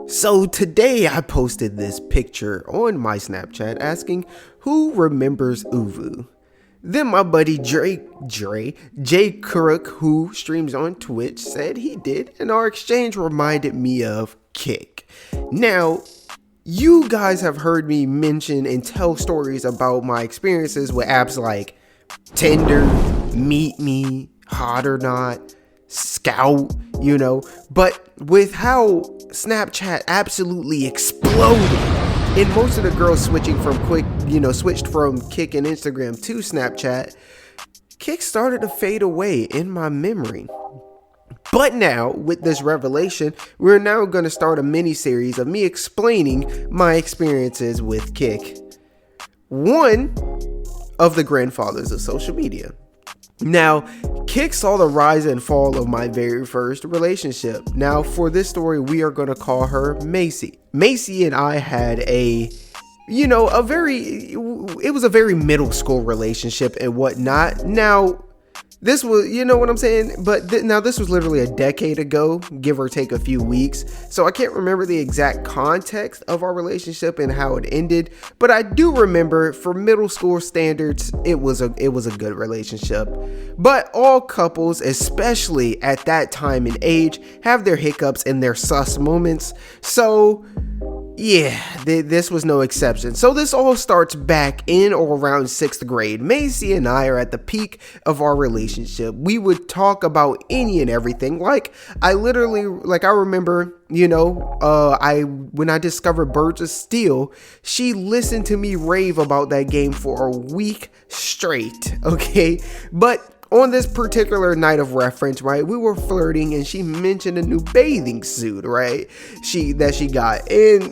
So today I posted this picture on my Snapchat asking who remembers Uvu. Then my buddy Jay Crook, who streams on Twitch, said he did, and our exchange reminded me of Kick. Now, you guys have heard me mention and tell stories about my experiences with apps like Tinder, Meet Me, Hot or Not, Scout, but with how Snapchat absolutely exploded and most of the girls switched from Kick and Instagram to Snapchat, Kick started to fade away in my memory. But now, with this revelation, we're now going to start a mini-series of me explaining my experiences with Kick, one of the grandfathers of social media. Now, Kick saw the rise and fall of my very first relationship. Now, for this story, we are going to call her Macy. Macy and I had it was a very middle school relationship and whatnot. Now, this was, you know what I'm saying? But now this was literally a decade ago, give or take a few weeks. So I can't remember the exact context of our relationship and how it ended. But I do remember, for middle school standards, it was a good relationship. But all couples, especially at that time and age, have their hiccups and their sus moments. So yeah, this was no exception. So this all starts back in or around 6th grade. Macy and I are at the peak of our relationship. We would talk about any and everything. I remember, when I discovered Birds of Steel, she listened to me rave about that game for a week straight, okay? But on this particular night of reference, right, we were flirting and she mentioned a new bathing suit, right, that she got. And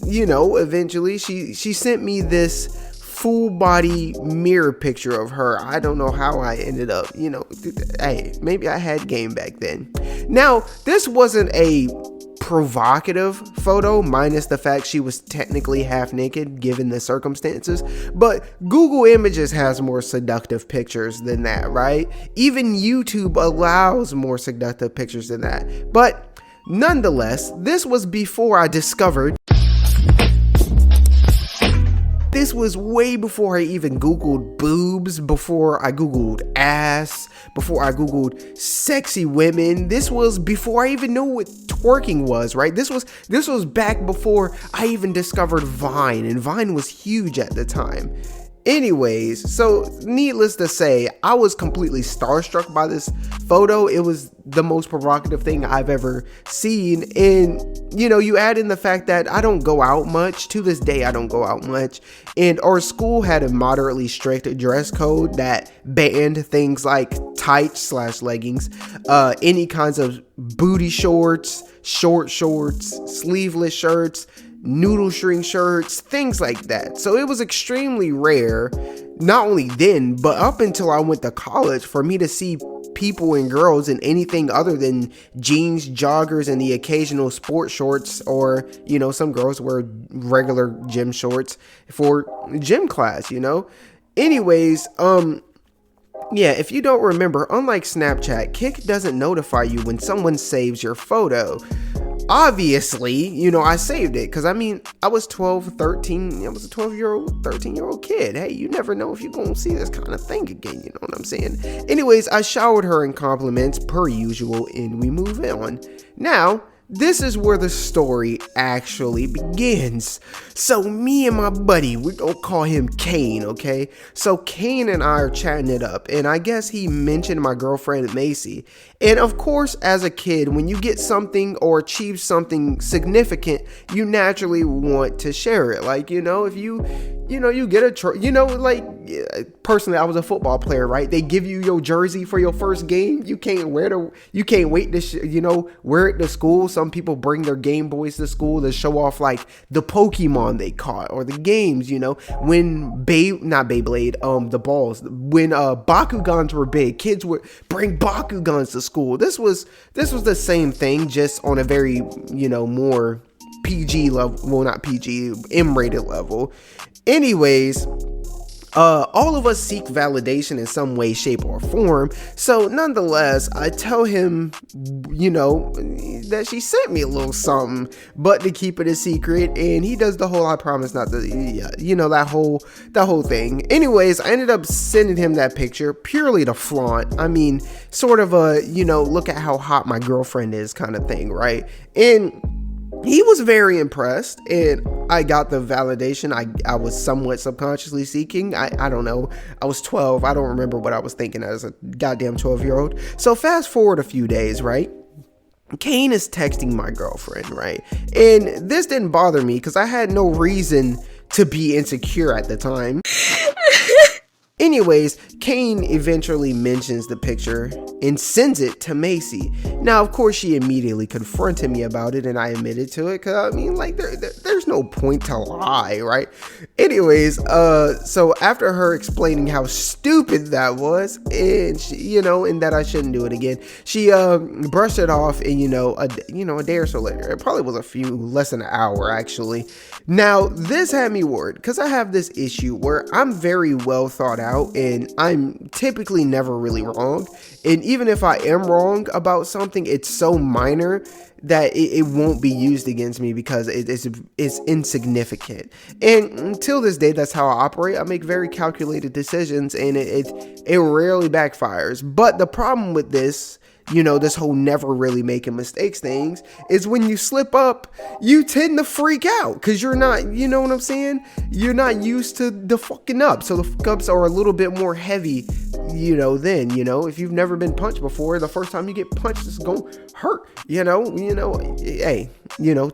eventually she sent me this full body mirror picture of her. I don't know how I ended up, hey, maybe I had game back then. Now, this wasn't a provocative photo, minus the fact she was technically half naked given the circumstances, but Google Images has more seductive pictures than that, right? Even YouTube allows more seductive pictures than that. But nonetheless, this was before I discovered. This was way before I even Googled boobs, before I Googled ass, before I Googled sexy women. This was before I even knew what twerking was, right? This was back before I even discovered Vine, and Vine was huge at the time. Anyways, so needless to say, I was completely starstruck by this photo. It was the most provocative thing I've ever seen. And, you add in the fact that I don't go out much. To this day, I don't go out much. And our school had a moderately strict dress code that banned things like tights/leggings, any kinds of booty shorts, short shorts, sleeveless shirts, noodle string shirts, things like that. So it was extremely rare, not only then, but up until I went to college, for me to see people and girls in anything other than jeans, joggers, and the occasional sport shorts, or, some girls wear regular gym shorts for gym class, Anyways, yeah, if you don't remember, unlike Snapchat, Kick doesn't notify you when someone saves your photo. Obviously, I saved it because I was 12, 13. I was a 12-year-old, 13-year-old kid. Hey, you never know if you're going to see this kind of thing again. You know what I'm saying? Anyways, I showered her in compliments per usual and we move on. Now, this is where the story actually begins. So me and my buddy, we're gonna call him Kane, okay? So Kane and I are chatting it up, and I guess he mentioned my girlfriend Macy. And of course, as a kid, when you get something or achieve something significant, you naturally want to share it. If you get a personally, I was a football player, right? They give you your jersey for your first game. You can't wait to wear it to school. Some people bring their Game Boys to school to show off the Pokemon they caught or the games, when the balls, when Bakugans were big, kids would bring Bakugans to school. This was the same thing, just on a very, more PG level, well, not PG, M-rated level. Anyways, All of us seek validation in some way, shape, or form. So nonetheless, I tell him, that she sent me a little something, but to keep it a secret. And he does the whole "I promise not to," that whole thing. Anyways, I ended up sending him that picture purely to flaunt. I mean, sort of a, look at how hot my girlfriend is kind of thing, right? And he was very impressed, and I got the validation I was somewhat subconsciously seeking. I don't know. I was 12. I don't remember what I was thinking as a goddamn 12-year-old. So fast forward a few days, right? Kane is texting my girlfriend, right? And this didn't bother me because I had no reason to be insecure at the time. Anyways, Kane eventually mentions the picture and sends it to Macy. Now, of course, she immediately confronted me about it, and I admitted to it, because, there's no point to lie, right? Anyways, so after her explaining how stupid that was, and she, and that I shouldn't do it again, she brushed it off, and, a day or so later. It probably was less than an hour, actually. Now, this had me worried, because I have this issue where I'm very well thought out, and I'm typically never really wrong. And even if I am wrong about something, it's so minor that it won't be used against me because it's insignificant. And until this day, that's how I operate. I make very calculated decisions, and it rarely backfires. But the problem with this, this whole never really making mistakes things, is when you slip up, you tend to freak out because you're not, you know what I'm saying? You're not used to the fucking up. So the fuck ups are a little bit more heavy, then, if you've never been punched before, the first time you get punched, it's gonna hurt, hey,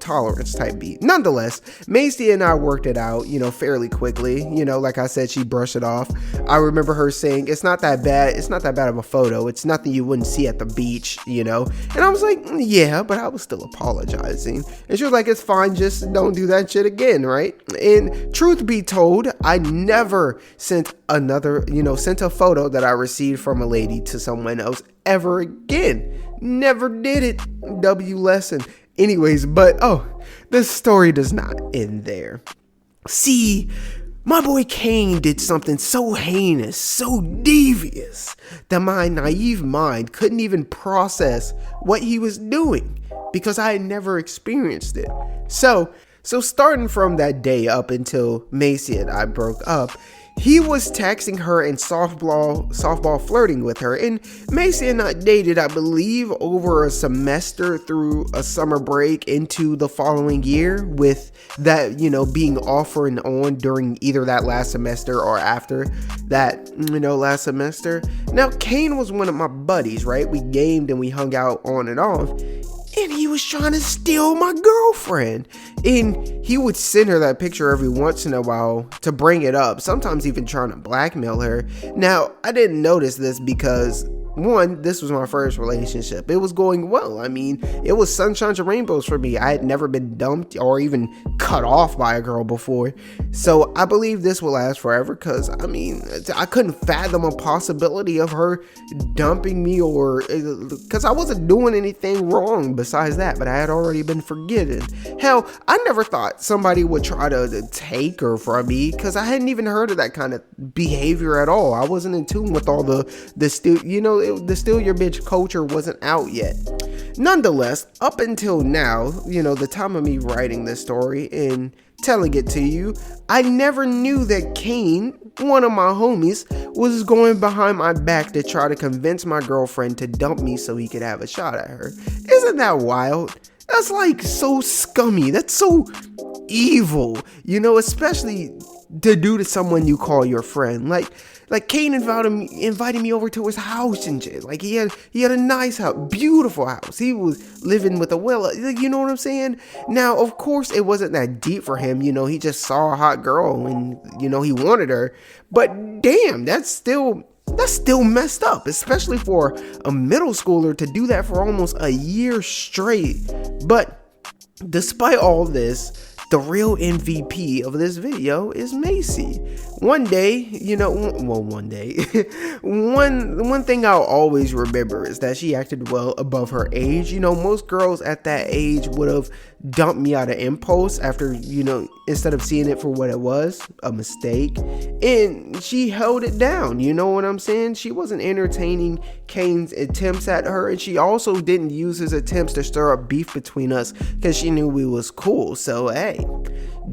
tolerance type beat. Nonetheless, Macy and I worked it out, fairly quickly. Like I said, she brushed it off. I remember her saying, it's not that bad. It's not that bad of a photo. It's nothing you wouldn't see at the beach, and I was like, yeah, but I was still apologizing. And she was like, it's fine, just don't do that shit again, right? And truth be told, I never sent a photo that I received from a lady to someone else ever again. Never did it. W lesson. Anyways, but the story does not end there. See, my boy Kane did something so heinous, so devious, that my naive mind couldn't even process what he was doing because I had never experienced it. So starting from that day up until Macy and I broke up, he was texting her and softball flirting with her. And Macy and I dated, I believe, over a semester through a summer break into the following year, with that, being off and on during either that last semester or after that, last semester. Now, Kane was one of my buddies, right? We gamed and we hung out on and off. And he was trying to steal my girlfriend. And he would send her that picture every once in a while to bring it up, sometimes even trying to blackmail her. Now, I didn't notice this because, one, this was my first relationship. It was going well. It was sunshine and rainbows for me. I had never been dumped or even cut off by a girl before. So I believe this will last forever because, I couldn't fathom a possibility of her dumping me, or because I wasn't doing anything wrong besides that, but I had already been forgiven. Hell, I never thought somebody would try to take her from me because I hadn't even heard of that kind of behavior at all. I wasn't in tune with all the steal your bitch culture wasn't out yet. Nonetheless, up until now, the time of me writing this story and telling it to you, I never knew that Kane, one of my homies, was going behind my back to try to convince my girlfriend to dump me so he could have a shot at her. Isn't that wild? That's like so scummy. That's so evil, especially to do to someone you call your friend. Like Kane invited me over to his house and shit. Like he had a nice house, beautiful house. He was living with a well, you know what I'm saying? Now, of course, it wasn't that deep for him. He just saw a hot girl and, he wanted her. But damn, that's still messed up, especially for a middle schooler to do that for almost a year straight. But despite all this, the real MVP of this video is Macy. One day, you know, well, one day, one thing I'll always remember is that she acted well above her age. You know, most girls at that age would have dumped me out of impulse after, you know, instead of seeing it for what it was, a mistake. And she held it down, you know what I'm saying? She wasn't entertaining Kane's attempts at her, and she also didn't use his attempts to stir up beef between us because she knew we was cool. So hey,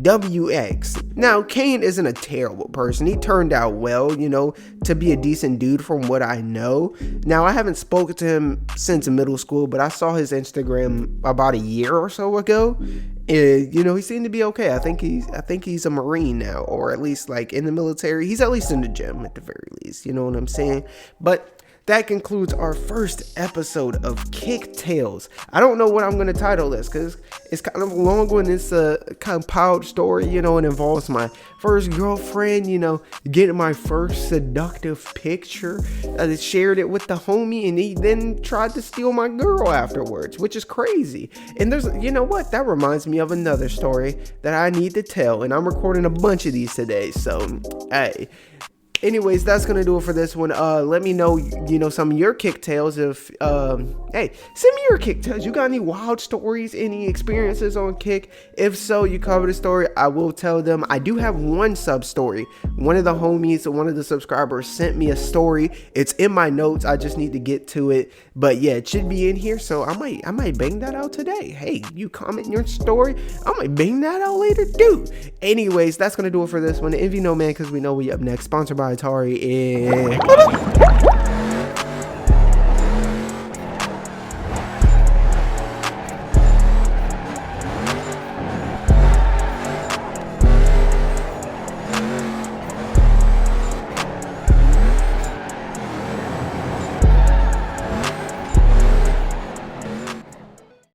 WX. Now, Kane isn't a terrible person. He turned out well, you know, to be a decent dude from what I know. Now, I haven't spoken to him since middle school, but I saw his Instagram about a year or so ago. And, you know, he seemed to be okay. I think he's a Marine now, or at least like in the military. He's at least in the gym at the very least. You know what I'm saying? But that concludes our first episode of Kick Tales. I don't know what I'm going to title this because it's kind of a long one. It's a compiled story, you know. It involves my first girlfriend, you know, getting my first seductive picture. I shared it with the homie, and he then tried to steal my girl afterwards, which is crazy. And there's, you know what? That reminds me of another story that I need to tell, and I'm recording a bunch of these today. So, hey. Anyways, that's gonna do it for this one. Let me know, you know, some of your kick tales. If hey, send me your kick tales. You got any wild stories, any experiences on Kick? If so, you cover the story, I will tell them. I do have one sub story. One of the homies, one of the subscribers sent me a story. It's in my notes. I just need to get to it. But yeah, it should be in here. So I might bang that out today. Hey, you comment your story, I might bang that out later too. Anyways, that's gonna do it for this one. If you know, man, because we know we up next. Sponsored by Atari. And